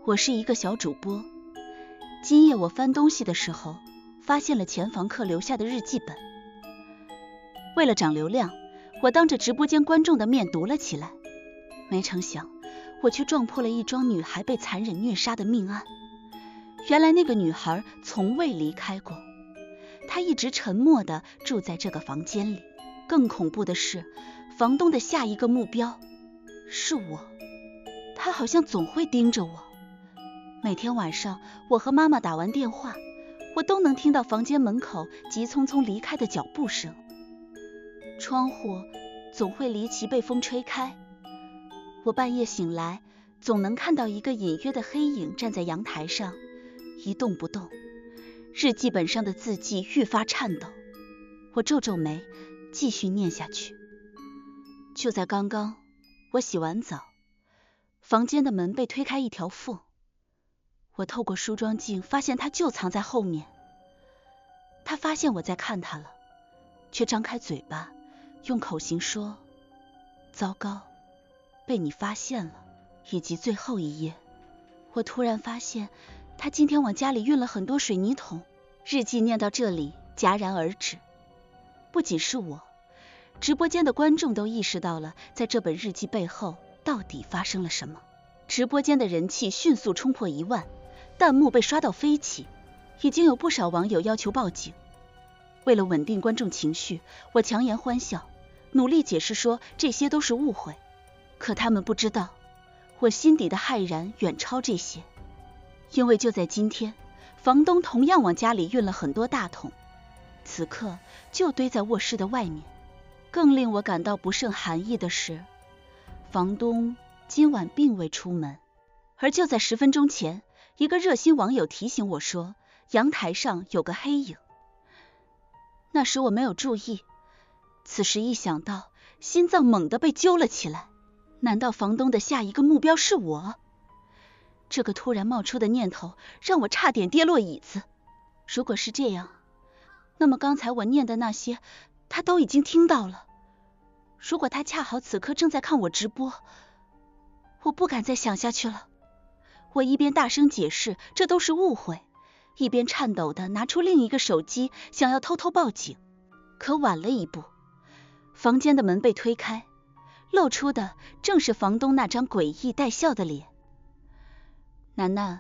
我是一个小主播。今夜我翻东西的时候，发现了前房客留下的日记本。为了涨流量，我当着直播间观众的面读了起来。没成想，我却撞破了一桩女孩被残忍虐杀的命案。原来那个女孩从未离开过，她一直沉默地住在这个房间里。更恐怖的是，房东的下一个目标是我。他好像总会盯着我。每天晚上，我和妈妈打完电话，我都能听到房间门口急匆匆离开的脚步声。窗户总会离奇被风吹开。我半夜醒来，总能看到一个隐约的黑影站在阳台上，一动不动。日记本上的字迹愈发颤抖。我皱皱眉，继续念下去。就在刚刚，我洗完澡，房间的门被推开一条缝。我透过梳妆镜发现他就藏在后面。他发现我在看他了，却张开嘴巴，用口型说：糟糕，被你发现了。以及最后一页，我突然发现他今天往家里运了很多水泥桶。日记念到这里戛然而止。不仅是我，直播间的观众都意识到了在这本日记背后到底发生了什么。直播间的人气迅速冲破1万，弹幕被刷到飞起，已经有不少网友要求报警。为了稳定观众情绪，我强颜欢笑，努力解释说这些都是误会。可他们不知道，我心底的骇然远超这些。因为就在今天，房东同样往家里运了很多大桶，此刻就堆在卧室的外面。更令我感到不胜寒意的是，房东今晚并未出门。而就在10分钟前，一个热心网友提醒我说，阳台上有个黑影。那时我没有注意，此时一想到，心脏猛地被揪了起来。难道房东的下一个目标是我？这个突然冒出的念头让我差点跌落椅子。如果是这样，那么刚才我念的那些他都已经听到了。如果他恰好此刻正在看我直播，我不敢再想下去了。我一边大声解释这都是误会，一边颤抖地拿出另一个手机，想要偷偷报警。可晚了一步，房间的门被推开，露出的正是房东那张诡异带笑的脸。楠楠，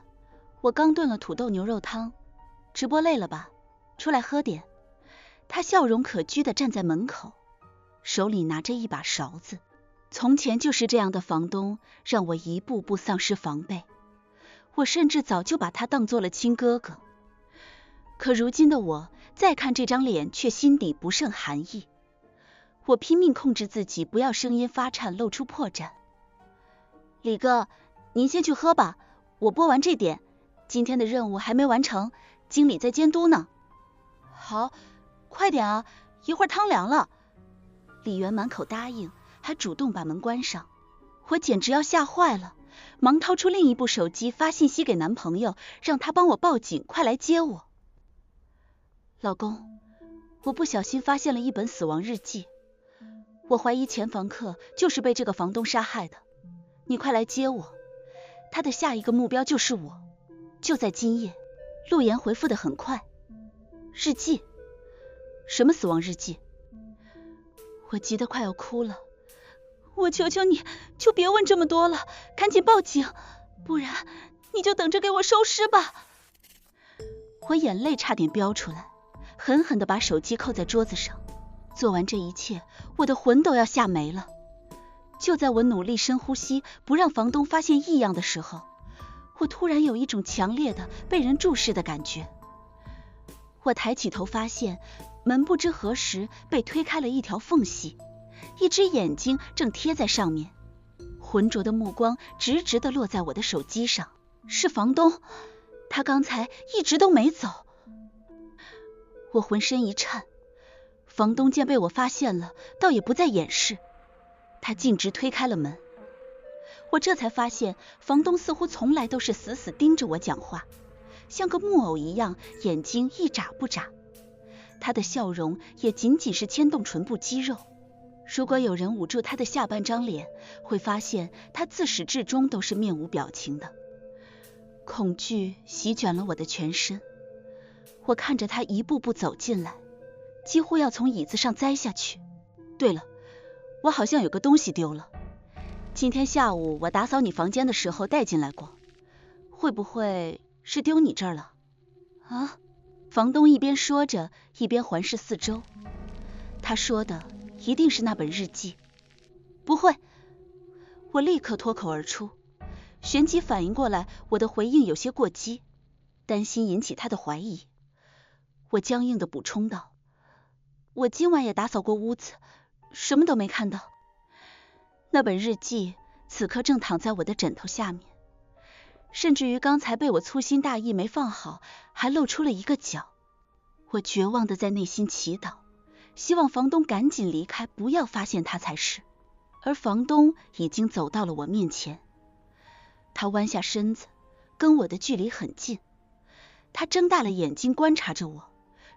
我刚炖了土豆牛肉汤，直播累了吧？出来喝点。他笑容可掬地站在门口，手里拿着一把勺子。从前就是这样的房东，让我一步步丧失防备。我甚至早就把他当做了亲哥哥。可如今的我，再看这张脸，却心底不胜寒意。我拼命控制自己，不要声音发颤，露出破绽。李哥，您先去喝吧，我播完这点，今天的任务还没完成，经理在监督呢。好，快点啊，一会儿汤凉了。李媛满口答应，还主动把门关上。我简直要吓坏了，忙掏出另一部手机发信息给男朋友，让他帮我报警，快来接我。老公，我不小心发现了一本死亡日记，我怀疑前房客就是被这个房东杀害的，你快来接我，他的下一个目标就是我，就在今夜。陆言回复得很快。日记？什么死亡日记？我急得快要哭了。我求求你，就别问这么多了，赶紧报警，不然你就等着给我收尸吧。我眼泪差点飙出来，狠狠地把手机扣在桌子上。做完这一切，我的魂都要吓没了。就在我努力深呼吸，不让房东发现异样的时候，我突然有一种强烈的被人注视的感觉。我抬起头，发现门不知何时被推开了一条缝隙，一只眼睛正贴在上面，浑浊的目光直直地落在我的手机上。是房东，他刚才一直都没走。我浑身一颤，房东见被我发现了，倒也不再掩饰，他径直推开了门。我这才发现，房东似乎从来都是死死盯着我讲话，像个木偶一样，眼睛一眨不眨。他的笑容也仅仅是牵动唇部肌肉。如果有人捂住他的下半张脸，会发现他自始至终都是面无表情的。恐惧席卷了我的全身，我看着他一步步走进来，几乎要从椅子上栽下去。对了，我好像有个东西丢了，今天下午我打扫你房间的时候带进来过，会不会是丢你这儿了？啊？房东一边说着，一边环视四周。他说的一定是那本日记。不会，我立刻脱口而出，旋即反应过来我的回应有些过激，担心引起他的怀疑。我僵硬地补充道，我今晚也打扫过屋子，什么都没看到。那本日记此刻正躺在我的枕头下面，甚至于刚才被我粗心大意没放好，还露出了一个角。我绝望地在内心祈祷，希望房东赶紧离开，不要发现他才是。而房东已经走到了我面前，他弯下身子，跟我的距离很近。他睁大了眼睛观察着我，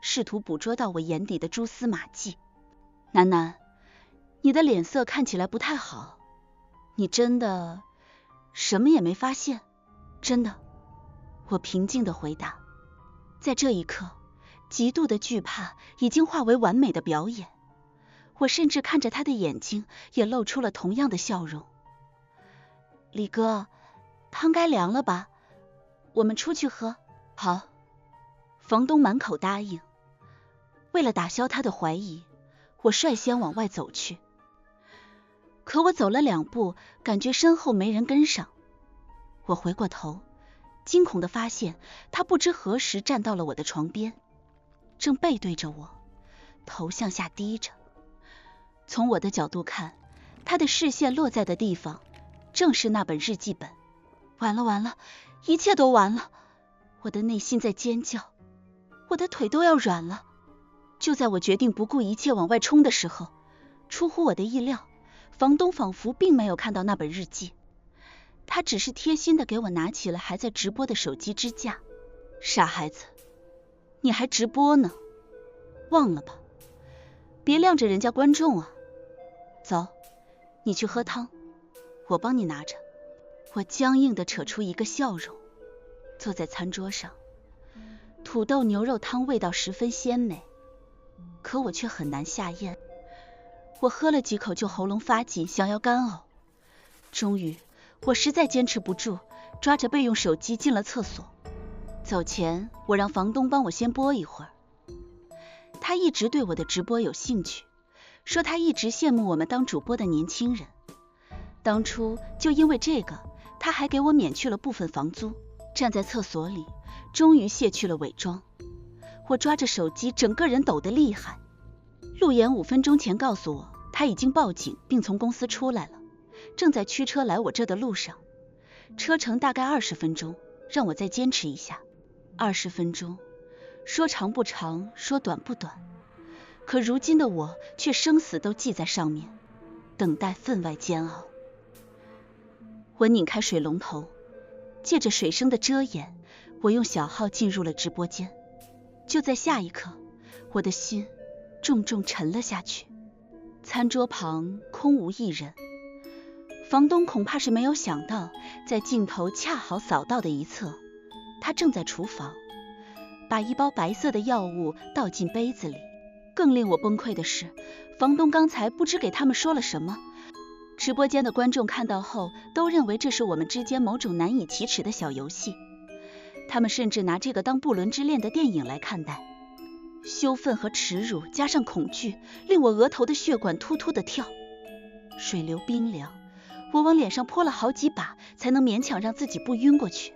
试图捕捉到我眼底的蛛丝马迹。楠楠，你的脸色看起来不太好，你真的什么也没发现？真的，我平静地回答。在这一刻，极度的惧怕已经化为完美的表演。我甚至看着他的眼睛，也露出了同样的笑容。李哥，汤该凉了吧？我们出去喝。好。房东满口答应。为了打消他的怀疑，我率先往外走去。可我走了2步，感觉身后没人跟上。我回过头，惊恐地发现他不知何时站到了我的床边，正背对着我，头向下低着。从我的角度看，他的视线落在的地方正是那本日记本。完了完了，一切都完了！我的内心在尖叫，我的腿都要软了。就在我决定不顾一切往外冲的时候，出乎我的意料，房东仿佛并没有看到那本日记，他只是贴心地给我拿起了还在直播的手机支架。傻孩子，你还直播呢？忘了吧，别晾着人家观众啊。走，你去喝汤，我帮你拿着。我僵硬地扯出一个笑容，坐在餐桌上。土豆牛肉汤味道十分鲜美，可我却很难下咽。我喝了几口就喉咙发紧，想要干呕。终于，我实在坚持不住，抓着备用手机进了厕所。走前，我让房东帮我先播一会儿。他一直对我的直播有兴趣，说他一直羡慕我们当主播的年轻人。当初就因为这个，他还给我免去了部分房租。站在厕所里，终于卸去了伪装。我抓着手机，整个人抖得厉害。陆岩5分钟前告诉我，他已经报警并从公司出来了，正在驱车来我这的路上。车程大概20分钟，让我再坚持一下。20分钟，说长不长，说短不短，可如今的我却生死都记在上面，等待分外煎熬。我拧开水龙头，借着水声的遮掩，我用小号进入了直播间。就在下一刻，我的心重重沉了下去。餐桌旁空无一人，房东恐怕是没有想到，在镜头恰好扫到的一侧，他正在厨房把一包白色的药物倒进杯子里。更令我崩溃的是，房东刚才不知给他们说了什么，直播间的观众看到后都认为这是我们之间某种难以启齿的小游戏，他们甚至拿这个当不伦之恋的电影来看待。羞愤和耻辱加上恐惧，令我额头的血管突突的跳。水流冰凉，我往脸上泼了好几把，才能勉强让自己不晕过去。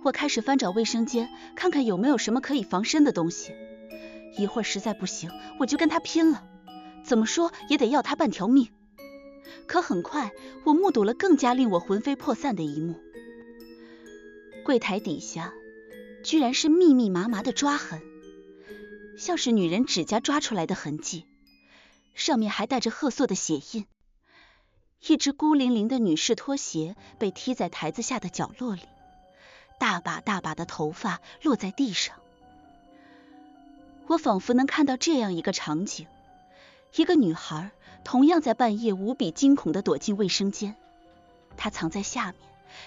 我开始翻找卫生间，看看有没有什么可以防身的东西。一会儿实在不行，我就跟他拼了，怎么说也得要他半条命。可很快，我目睹了更加令我魂飞魄散的一幕。柜台底下居然是密密麻麻的抓痕，像是女人指甲抓出来的痕迹，上面还带着褐色的血印。一只孤零零的女士拖鞋被踢在台子下的角落里，大把大把的头发落在地上。我仿佛能看到这样一个场景，一个女孩同样在半夜无比惊恐地躲进卫生间，她藏在下面，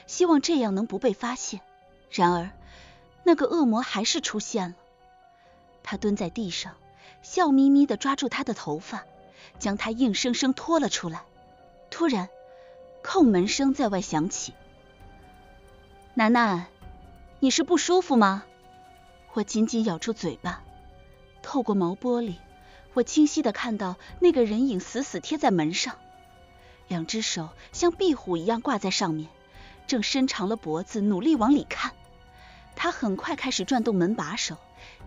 希望这样能不被发现。然而，那个恶魔还是出现了。他蹲在地上，笑眯眯地抓住他的头发，将他硬生生拖了出来。突然，叩门声在外响起。楠楠，你是不舒服吗？我紧紧咬住嘴巴。透过毛玻璃，我清晰地看到那个人影死死贴在门上，两只手像壁虎一样挂在上面，正伸长了脖子努力往里看。他很快开始转动门把手，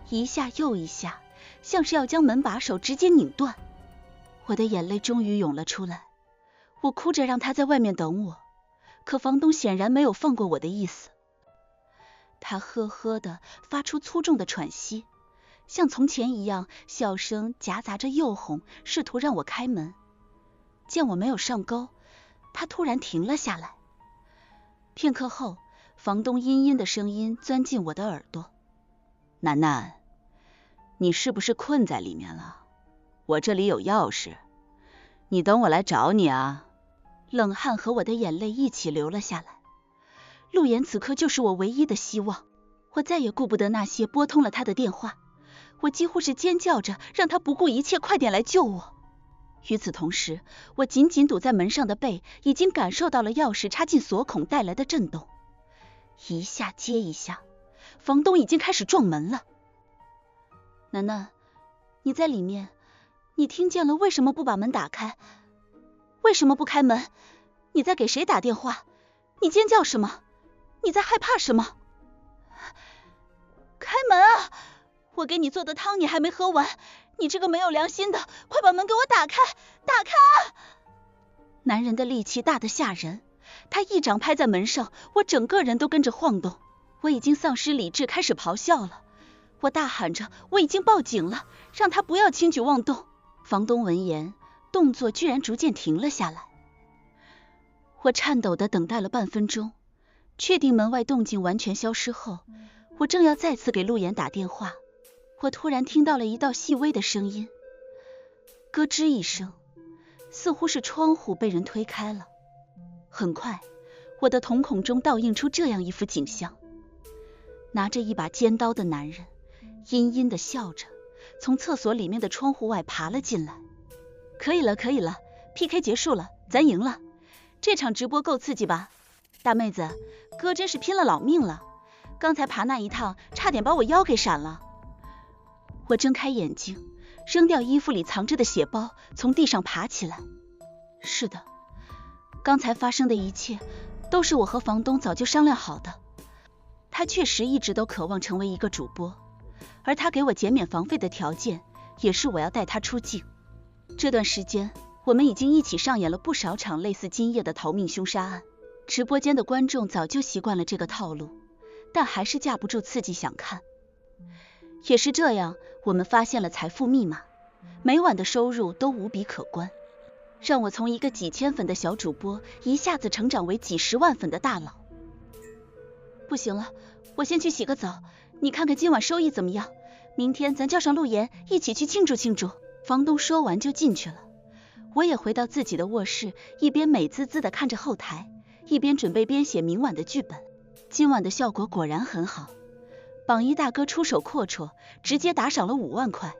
一下又一下，像是要将门把手直接拧断。我的眼泪终于涌了出来，我哭着让他在外面等我，可房东显然没有放过我的意思。他呵呵地发出粗重的喘息，像从前一样，笑声夹杂着诱哄，试图让我开门。见我没有上钩，他突然停了下来。片刻后，房东阴阴的声音钻进我的耳朵：楠楠，你是不是困在里面了？我这里有钥匙，你等我来找你啊。冷汗和我的眼泪一起流了下来。陆言此刻就是我唯一的希望，我再也顾不得那些，拨通了他的电话。我几乎是尖叫着让他不顾一切快点来救我。与此同时，我紧紧堵在门上的背已经感受到了钥匙插进锁孔带来的震动，一下接一下，房东已经开始撞门了。楠楠，你在里面，你听见了，为什么不把门打开？为什么不开门？你在给谁打电话？你尖叫什么？你在害怕什么？开门啊！我给你做的汤你还没喝完，你这个没有良心的，快把门给我打开！打开啊！男人的力气大得吓人，他一掌拍在门上，我整个人都跟着晃动。我已经丧失理智，开始咆哮了。我大喊着我已经报警了，让他不要轻举妄动。房东闻言，动作居然逐渐停了下来。我颤抖地等待了半分钟，确定门外动静完全消失后，我正要再次给陆言打电话，我突然听到了一道细微的声音，咯吱一声，似乎是窗户被人推开了。很快，我的瞳孔中倒映出这样一幅景象：拿着一把尖刀的男人阴阴地笑着，从厕所里面的窗户外爬了进来。可以了，可以了 ，PK 结束了，咱赢了。这场直播够刺激吧？大妹子，哥真是拼了老命了，刚才爬那一趟，差点把我腰给闪了。我睁开眼睛，扔掉衣服里藏着的血包，从地上爬起来。是的，刚才发生的一切都是我和房东早就商量好的。他确实一直都渴望成为一个主播，而他给我减免房费的条件也是我要带他出境。这段时间我们已经一起上演了不少场类似今夜的逃命凶杀案，直播间的观众早就习惯了这个套路，但还是架不住刺激想看。也是这样，我们发现了财富密码，每晚的收入都无比可观，让我从一个几千粉的小主播一下子成长为几十万粉的大佬。不行了，我先去洗个澡，你看看今晚收益怎么样？明天咱叫上陆言一起去庆祝庆祝。房东说完就进去了，我也回到自己的卧室，一边美滋滋地看着后台，一边准备编写明晚的剧本。今晚的效果果然很好，榜一大哥出手阔绰，直接打赏了5万块。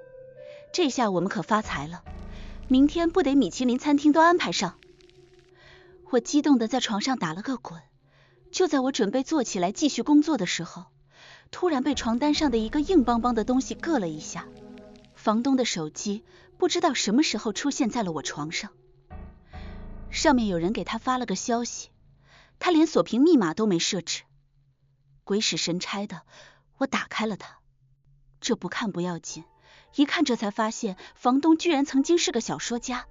这下我们可发财了，明天不得米其林餐厅都安排上。我激动地在床上打了个滚，就在我准备坐起来继续工作的时候，突然被床单上的一个硬邦邦的东西硌了一下。房东的手机不知道什么时候出现在了我床上，上面有人给他发了个消息，他连锁屏密码都没设置。鬼使神差的，我打开了它。这不看不要紧，一看这才发现房东居然曾经是个小说家，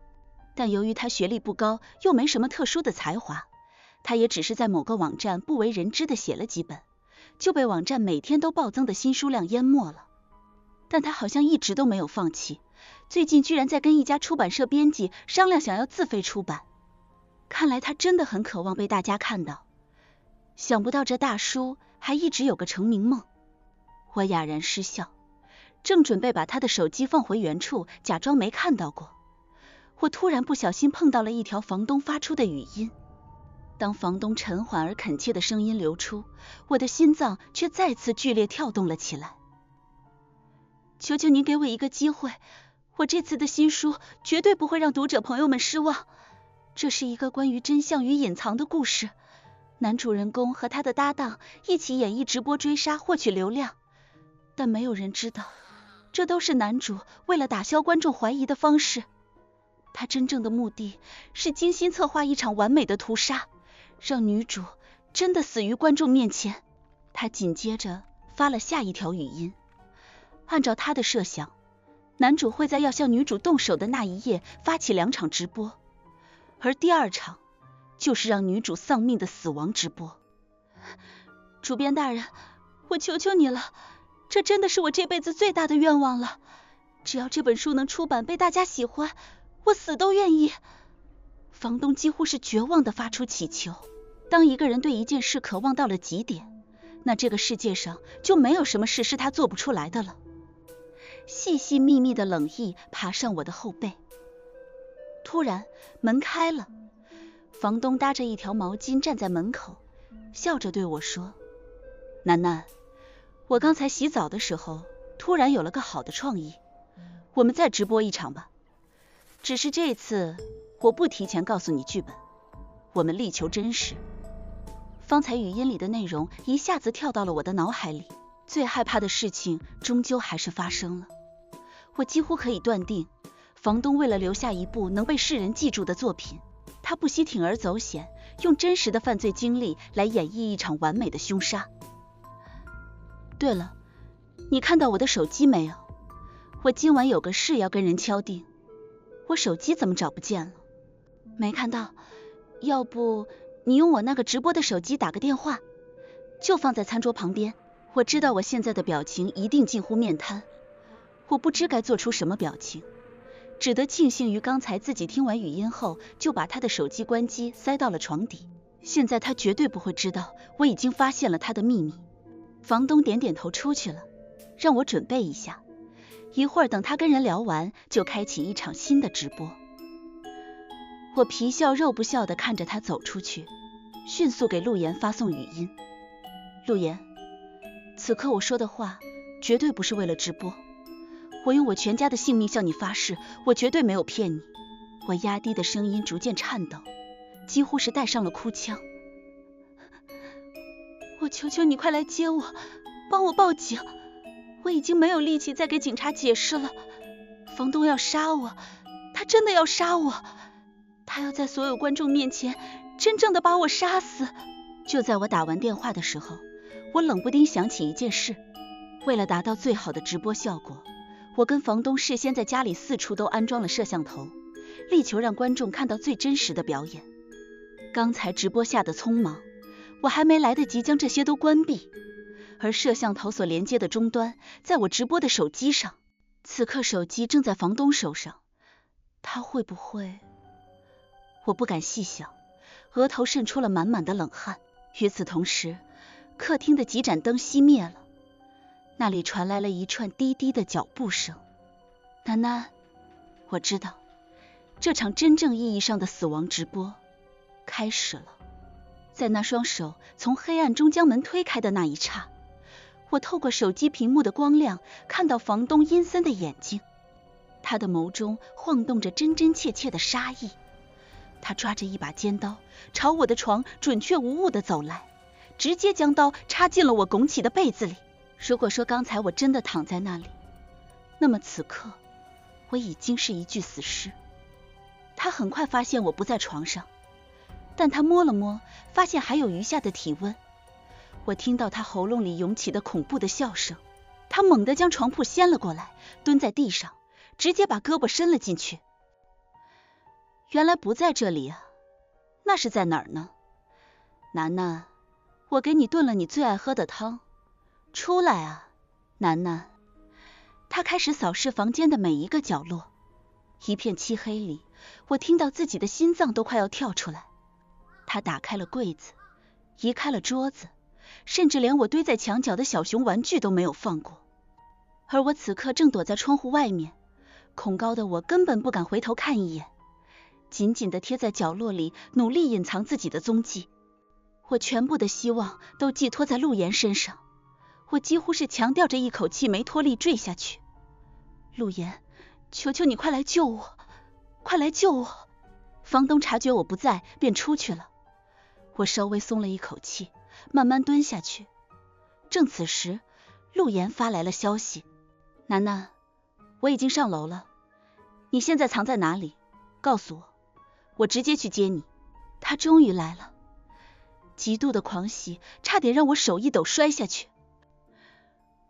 但由于他学历不高，又没什么特殊的才华，他也只是在某个网站不为人知的写了几本，就被网站每天都暴增的新书量淹没了。但他好像一直都没有放弃，最近居然在跟一家出版社编辑商量想要自费出版。看来他真的很渴望被大家看到，想不到这大叔还一直有个成名梦。我哑然失笑，正准备把他的手机放回原处，假装没看到过，我突然不小心碰到了一条房东发出的语音。当房东沉缓而恳切的声音流出，我的心脏却再次剧烈跳动了起来。求求您给我一个机会，我这次的新书绝对不会让读者朋友们失望。这是一个关于真相与隐藏的故事，男主人公和他的搭档一起演绎直播追杀获取流量，但没有人知道，这都是男主为了打消观众怀疑的方式。他真正的目的是精心策划一场完美的屠杀，让女主真的死于观众面前。他紧接着发了下一条语音，按照他的设想，男主会在要向女主动手的那一夜发起2场直播，而第2场就是让女主丧命的死亡直播。主编大人，我求求你了，这真的是我这辈子最大的愿望了，只要这本书能出版被大家喜欢，我死都愿意。房东几乎是绝望地发出祈求。当一个人对一件事渴望到了极点，那这个世界上就没有什么事是他做不出来的了。细细密密的冷意爬上我的后背。突然门开了，房东搭着一条毛巾站在门口，笑着对我说：楠楠，我刚才洗澡的时候突然有了个好的创意，我们再直播1场吧。只是这次我不提前告诉你剧本，我们力求真实。方才语音里的内容一下子跳到了我的脑海里，最害怕的事情终究还是发生了。我几乎可以断定，房东为了留下一部能被世人记住的作品，他不惜铤而走险，用真实的犯罪经历来演绎一场完美的凶杀。对了，你看到我的手机没有？我今晚有个事要跟人敲定，我手机怎么找不见了？没看到，要不你用我那个直播的手机打个电话，就放在餐桌旁边。我知道我现在的表情一定近乎面瘫，我不知该做出什么表情，只得庆幸于刚才自己听完语音后就把他的手机关机塞到了床底，现在他绝对不会知道我已经发现了他的秘密。房东点点头出去了，让我准备一下，一会儿等他跟人聊完就开启一场新的直播。我皮笑肉不笑地看着他走出去，迅速给陆岩发送语音。陆岩，此刻我说的话绝对不是为了直播，我用我全家的性命向你发誓，我绝对没有骗你。我压低的声音逐渐颤抖，几乎是带上了哭腔。我求求你快来接我，帮我报警，我已经没有力气再给警察解释了。房东要杀我，他真的要杀我，他要在所有观众面前真正的把我杀死。就在我打完电话的时候，我冷不丁想起一件事，为了达到最好的直播效果，我跟房东事先在家里4处都安装了摄像头，力求让观众看到最真实的表演。刚才直播下的匆忙，我还没来得及将这些都关闭，而摄像头所连接的终端在我直播的手机上，此刻手机正在房东手上，他会不会……我不敢细想，额头渗出了满满的冷汗。与此同时，客厅的几盏灯熄灭了，那里传来了一串低低的脚步声。楠楠，我知道，这场真正意义上的死亡直播开始了。在那双手从黑暗中将门推开的那一刹，我透过手机屏幕的光亮看到房东阴森的眼睛，他的眸中晃动着真真切切的杀意。他抓着一把尖刀朝我的床准确无误地走来，直接将刀插进了我拱起的被子里。如果说刚才我真的躺在那里，那么此刻我已经是一具死尸。他很快发现我不在床上，但他摸了摸，发现还有余下的体温。我听到他喉咙里涌起的恐怖的笑声，他猛地将床铺掀了过来，蹲在地上，直接把胳膊伸了进去。原来不在这里啊，那是在哪儿呢？楠楠，我给你炖了你最爱喝的汤，出来啊，楠楠。他开始扫视房间的每一个角落，一片漆黑里，我听到自己的心脏都快要跳出来。他打开了柜子，移开了桌子，甚至连我堆在墙角的小熊玩具都没有放过。而我此刻正躲在窗户外面，恐高的我根本不敢回头看一眼。紧紧地贴在角落里，努力隐藏自己的踪迹。我全部的希望都寄托在陆岩身上，我几乎是强吊着一口气没脱力坠下去。陆岩，求求你快来救我，快来救我！房东察觉我不在，便出去了。我稍微松了一口气，慢慢蹲下去。正此时，陆岩发来了消息：楠楠，我已经上楼了，你现在藏在哪里？告诉我，我直接去接你。他终于来了，极度的狂喜差点让我手一抖摔下去。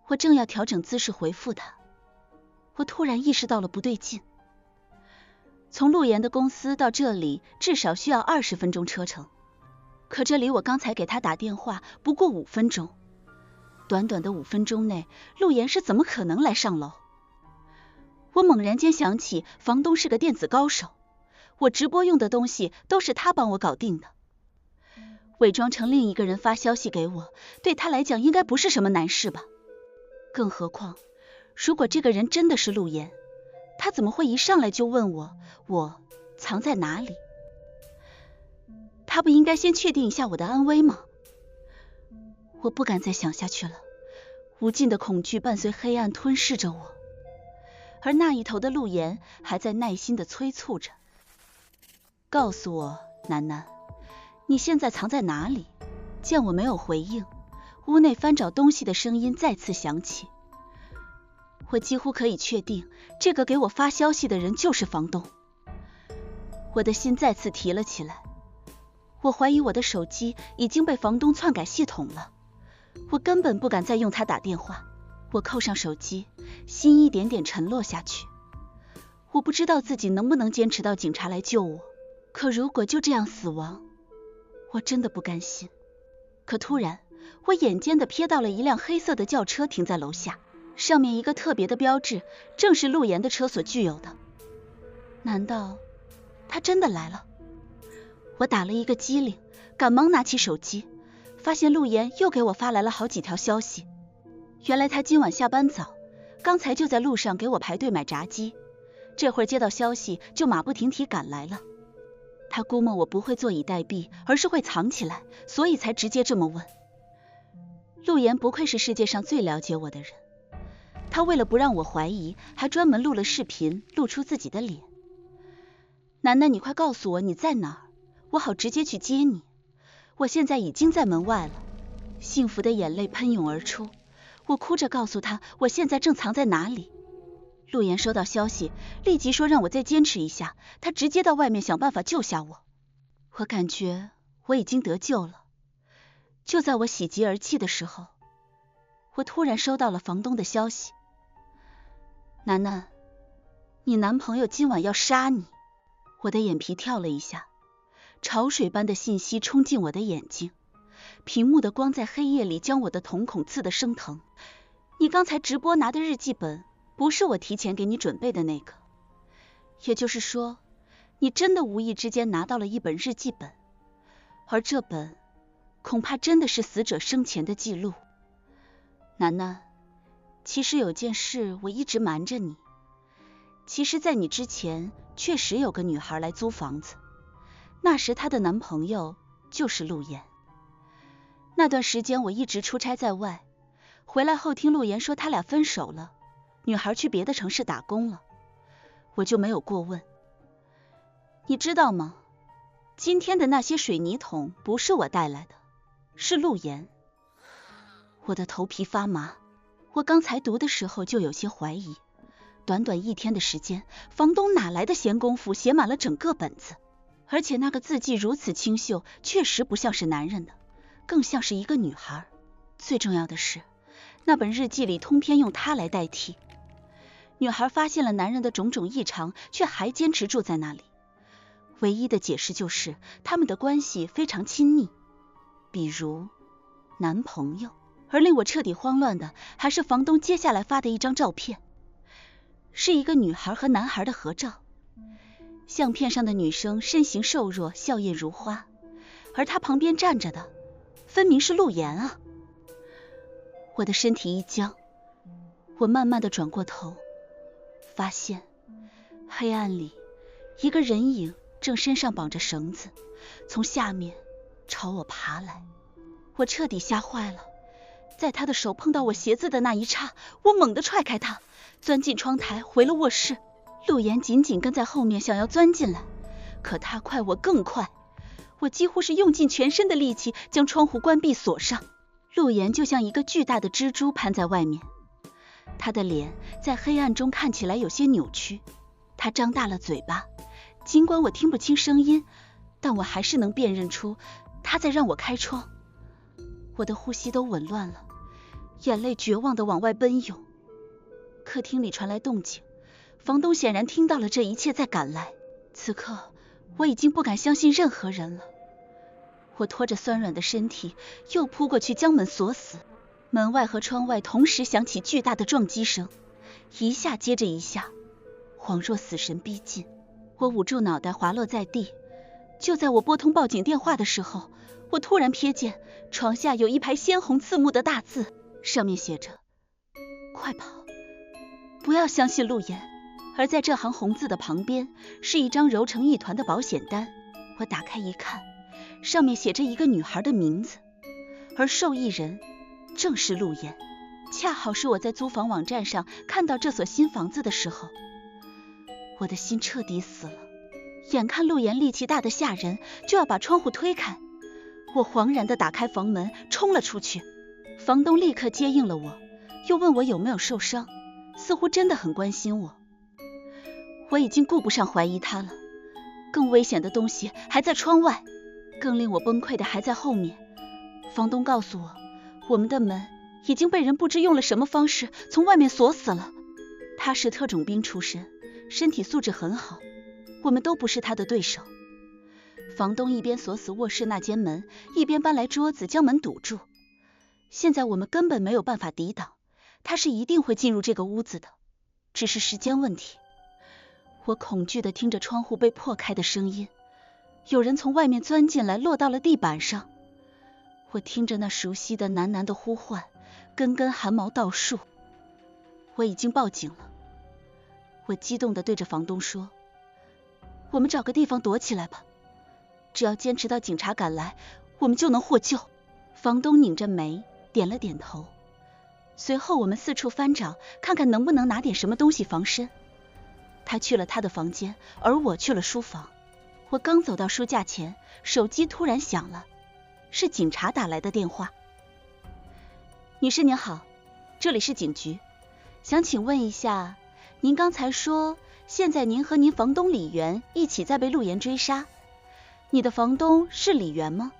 我正要调整姿势回复他，我突然意识到了不对劲。从陆岩的公司到这里至少需要20分钟车程，可这离我刚才给他打电话不过5分钟。短短的5分钟内，陆岩是怎么可能来上楼？我猛然间想起房东是个电子高手，我直播用的东西都是他帮我搞定的，伪装成另一个人发消息给我，对他来讲应该不是什么难事吧。更何况如果这个人真的是陆岩，他怎么会一上来就问我藏在哪里？他不应该先确定一下我的安危吗？我不敢再想下去了，无尽的恐惧伴随黑暗吞噬着我，而那一头的陆岩还在耐心地催促着：告诉我，楠楠，你现在藏在哪里？见我没有回应，屋内翻找东西的声音再次响起。我几乎可以确定，这个给我发消息的人就是房东。我的心再次提了起来，我怀疑我的手机已经被房东篡改系统了，我根本不敢再用它打电话。我扣上手机，心一点点沉落下去。我不知道自己能不能坚持到警察来救我，可如果就这样死亡，我真的不甘心。可突然，我眼尖地瞥到了一辆黑色的轿车停在楼下，上面一个特别的标志，正是陆岩的车所具有的。难道他真的来了？我打了一个激灵，赶忙拿起手机，发现陆岩又给我发来了好几条消息。原来他今晚下班早，刚才就在路上给我排队买炸鸡，这会儿接到消息就马不停蹄赶来了。他估摸我不会坐以待毙，而是会藏起来，所以才直接这么问。陆岩不愧是世界上最了解我的人，他为了不让我怀疑，还专门录了视频，露出自己的脸。楠楠，你快告诉我你在哪儿，我好直接去接你。我现在已经在门外了。幸福的眼泪喷涌而出，我哭着告诉他我现在正藏在哪里。陆岩收到消息，立即说让我再坚持一下，他直接到外面想办法救下我。我感觉我已经得救了。就在我喜极而泣的时候，我突然收到了房东的消息：楠楠，你男朋友今晚要杀你。我的眼皮跳了一下，潮水般的信息冲进我的眼睛，屏幕的光在黑夜里将我的瞳孔刺得生疼。你刚才直播拿的日记本不是我提前给你准备的那个，也就是说，你真的无意之间拿到了一本日记本，而这本恐怕真的是死者生前的记录。楠楠，其实有件事我一直瞒着你。其实在你之前确实有个女孩来租房子，那时她的男朋友就是陆岩。那段时间我一直出差在外，回来后听陆岩说他俩分手了，女孩去别的城市打工了，我就没有过问。你知道吗？今天的那些水泥桶不是我带来的，是陆岩。我的头皮发麻，我刚才读的时候就有些怀疑，短短1天的时间，房东哪来的闲工夫写满了整个本子？而且那个字迹如此清秀，确实不像是男人的，更像是一个女孩。最重要的是，那本日记里通篇用它来代替。女孩发现了男人的种种异常，却还坚持住在那里。唯一的解释就是他们的关系非常亲密，比如男朋友。而令我彻底慌乱的还是房东接下来发的一张照片，是一个女孩和男孩的合照。相片上的女生身形瘦弱，笑靥如花，而她旁边站着的分明是陆岩啊！我的身体一僵，我慢慢的转过头，发现黑暗里一个人影正身上绑着绳子，从下面朝我爬来。我彻底吓坏了，在他的手碰到我鞋子的那一刹，我猛地踹开他，钻进窗台，回了卧室。陆岩紧紧跟在后面，想要钻进来，可他快我更快，我几乎是用尽全身的力气将窗户关闭锁上。陆岩就像一个巨大的蜘蛛攀在外面，他的脸在黑暗中看起来有些扭曲，他张大了嘴巴，尽管我听不清声音，但我还是能辨认出他在让我开窗。我的呼吸都紊乱了，眼泪绝望地往外奔涌。客厅里传来动静，房东显然听到了这一切，在赶来。此刻我已经不敢相信任何人了，我拖着酸软的身体又扑过去将门锁死。门外和窗外同时响起巨大的撞击声，一下接着一下，恍若死神逼近。我捂住脑袋滑落在地。就在我拨通报警电话的时候，我突然瞥见床下有一排鲜红刺目的大字，上面写着：快跑，不要相信陆岩。而在这行红字的旁边是一张揉成一团的保险单。我打开一看，上面写着一个女孩的名字，而受益人正是陆岩。恰好是我在租房网站上看到这所新房子的时候，我的心彻底死了。眼看陆岩力气大得吓人，就要把窗户推开，我惶然地打开房门冲了出去。房东立刻接应了我，又问我有没有受伤，似乎真的很关心我。我已经顾不上怀疑他了，更危险的东西还在窗外，更令我崩溃的还在后面。房东告诉我，我们的门已经被人不知用了什么方式从外面锁死了。他是特种兵出身，身体素质很好，我们都不是他的对手。房东一边锁死卧室那间门，一边搬来桌子将门堵住。现在我们根本没有办法抵挡，他是一定会进入这个屋子的，只是时间问题。我恐惧地听着窗户被破开的声音，有人从外面钻进来，落到了地板上。我听着那熟悉的喃喃的呼唤，根根汗毛倒竖。我已经报警了。我激动地对着房东说，我们找个地方躲起来吧，只要坚持到警察赶来，我们就能获救。房东拧着眉点了点头。随后我们四处翻找，看看能不能拿点什么东西防身。他去了他的房间，而我去了书房。我刚走到书架前，手机突然响了，是警察打来的电话。女士您好，这里是警局，想请问一下，您刚才说现在您和您房东李元一起在被陆岩追杀，你的房东是李元吗？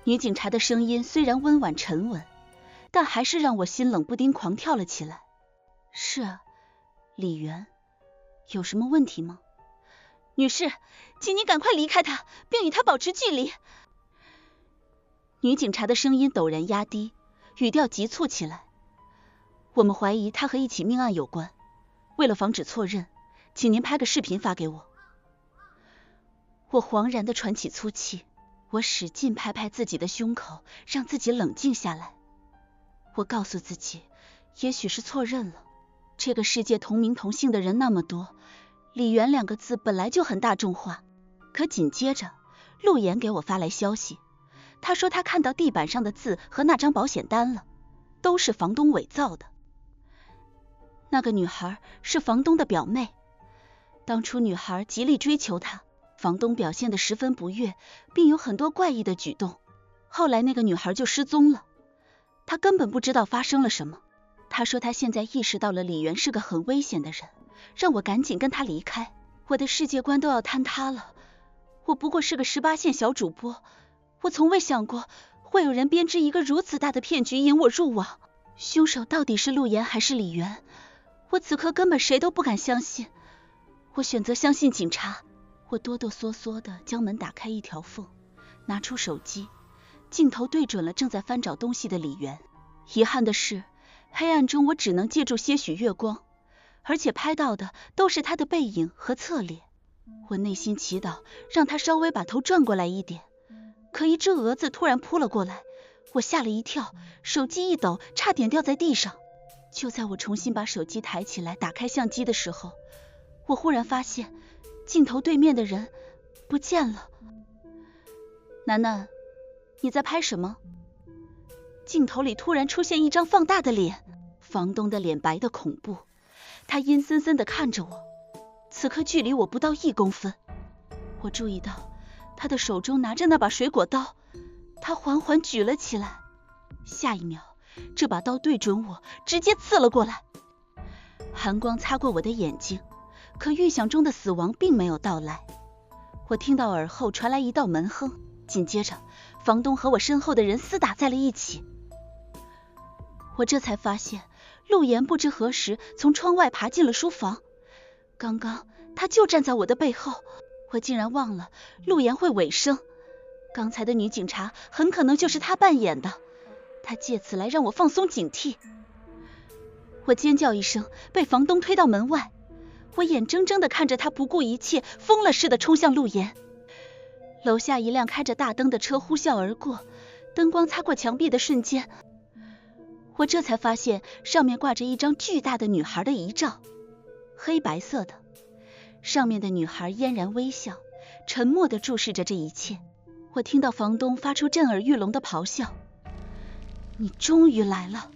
女警察的声音虽然温婉沉稳，但还是让我心冷不丁狂跳了起来。是啊，李元，有什么问题吗？女士，请您赶快离开他，并与他保持距离。女警察的声音陡然压低，语调急促起来。我们怀疑他和一起命案有关，为了防止错认，请您拍个视频发给我。我惶然地喘起粗气，我使劲拍拍自己的胸口，让自己冷静下来。我告诉自己，也许是错认了。这个世界同名同姓的人那么多，李元2个字本来就很大众化。可紧接着，陆岩给我发来消息，他说他看到地板上的字和那张保险单了，都是房东伪造的。那个女孩是房东的表妹，当初女孩极力追求他，房东表现得十分不悦，并有很多怪异的举动。后来那个女孩就失踪了，他根本不知道发生了什么。他说他现在意识到了李元是个很危险的人，让我赶紧跟他离开。我的世界观都要坍塌了。我不过是个18线小主播，我从未想过会有人编织一个如此大的骗局引我入网。凶手到底是陆岩还是李元？我此刻根本谁都不敢相信。我选择相信警察。我哆哆嗦嗦地将门打开一条缝，拿出手机，镜头对准了正在翻找东西的李元。遗憾的是，黑暗中我只能借助些许月光，而且拍到的都是他的背影和侧脸。我内心祈祷让他稍微把头转过来一点，可一只蛾子突然扑了过来，我吓了一跳，手机一抖，差点掉在地上。就在我重新把手机抬起来打开相机的时候，我忽然发现镜头对面的人不见了。楠楠，你在拍什么？镜头里突然出现一张放大的脸，房东的脸白得恐怖，他阴森森地看着我，此刻距离我不到1公分。我注意到他的手中拿着那把水果刀，他缓缓举了起来，下一秒这把刀对准我，直接刺了过来。寒光擦过我的眼睛，可预想中的死亡并没有到来。我听到耳后传来一道门哼，紧接着房东和我身后的人厮打在了一起。我这才发现陆岩不知何时从窗外爬进了书房，刚刚他就站在我的背后，我竟然忘了陆岩会尾声，刚才的女警察很可能就是他扮演的，他借此来让我放松警惕。我尖叫一声，被房东推到门外，我眼睁睁地看着他不顾一切，疯了似的冲向陆岩。楼下一辆开着大灯的车呼啸而过，灯光擦过墙壁的瞬间，我这才发现上面挂着一张巨大的女孩的遗照，黑白色的，上面的女孩嫣然微笑，沉默地注视着这一切。我听到房东发出震耳欲聋的咆哮：你终于来了，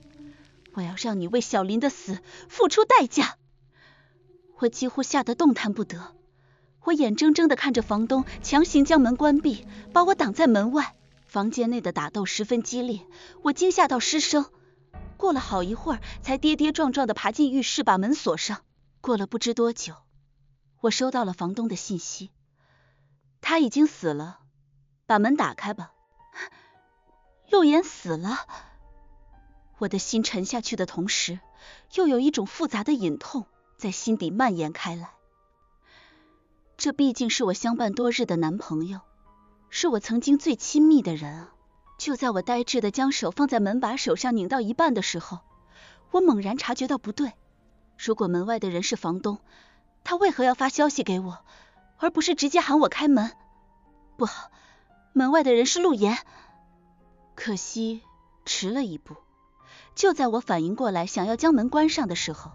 我要让你为小林的死付出代价。我几乎吓得动弹不得，我眼睁睁地看着房东强行将门关闭，把我挡在门外。房间内的打斗十分激烈，我惊吓到失声，过了好一会儿才跌跌撞撞地爬进浴室，把门锁上。过了不知多久，我收到了房东的信息，他已经死了，把门打开吧。陆岩死了。我的心沉下去的同时，又有一种复杂的隐痛在心底蔓延开来。这毕竟是我相伴多日的男朋友，是我曾经最亲密的人啊。就在我呆滞的将手放在门把手上拧到一半的时候，我猛然察觉到不对。如果门外的人是房东，他为何要发消息给我，而不是直接喊我开门？不好，门外的人是陆岩。可惜迟了一步，就在我反应过来想要将门关上的时候，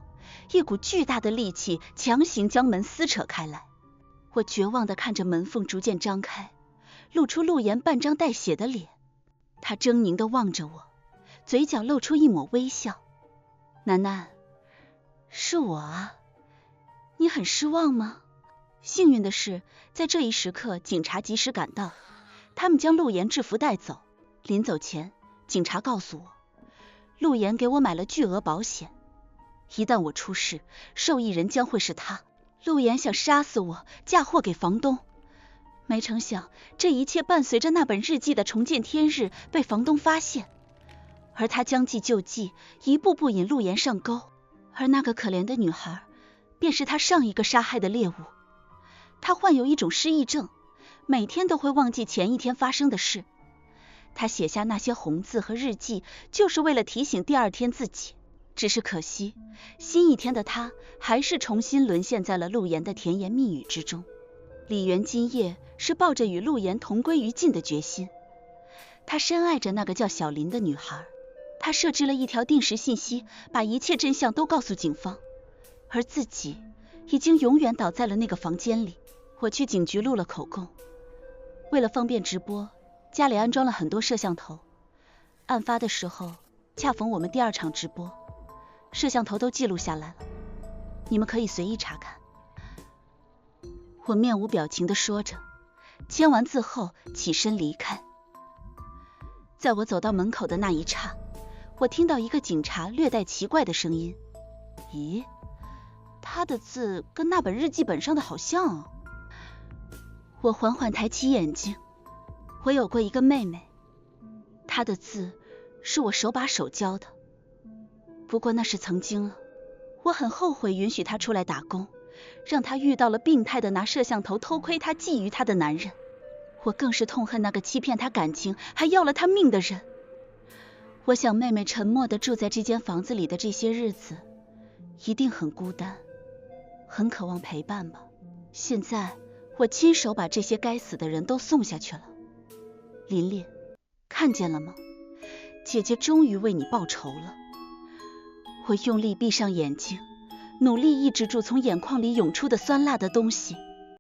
一股巨大的力气强行将门撕扯开来。我绝望地看着门缝逐渐张开，露出陆岩半张带血的脸。他狰狞地望着我，嘴角露出一抹微笑。楠楠，是我啊，你很失望吗？幸运的是，在这一时刻警察及时赶到，他们将陆岩制服带走。临走前，警察告诉我，陆岩给我买了巨额保险，一旦我出事，受益人将会是他。陆岩想杀死我，嫁祸给房东，没成想这一切伴随着那本日记的重见天日被房东发现，而他将计就计，一步步引陆岩上钩，而那个可怜的女孩便是他上一个杀害的猎物。他患有一种失忆症，每天都会忘记前一天发生的事。他写下那些红字和日记，就是为了提醒第二天自己。只是可惜，新一天的他还是重新沦陷在了陆岩的甜言蜜语之中。李元今夜是抱着与陆岩同归于尽的决心，他深爱着那个叫小林的女孩，他设置了一条定时信息，把一切真相都告诉警方，而自己已经永远倒在了那个房间里。我去警局录了口供，为了方便直播，家里安装了很多摄像头。案发的时候恰逢我们第2场直播，摄像头都记录下来了，你们可以随意查看。我面无表情地说着，签完字后起身离开。在我走到门口的那一刹，我听到一个警察略带奇怪的声音：咦，他的字跟那本日记本上的好像啊。我缓缓抬起眼睛，我有过一个妹妹，她的字是我手把手教的，不过那是曾经了。我很后悔允许她出来打工，让她遇到了病态的拿摄像头偷窥她、觊觎她的男人。我更是痛恨那个欺骗她感情还要了她命的人。我想妹妹沉默地住在这间房子里的这些日子，一定很孤单，很渴望陪伴吧。现在我亲手把这些该死的人都送下去了。琳琳，看见了吗？姐姐终于为你报仇了。我用力闭上眼睛，努力抑制住从眼眶里涌出的酸辣的东西。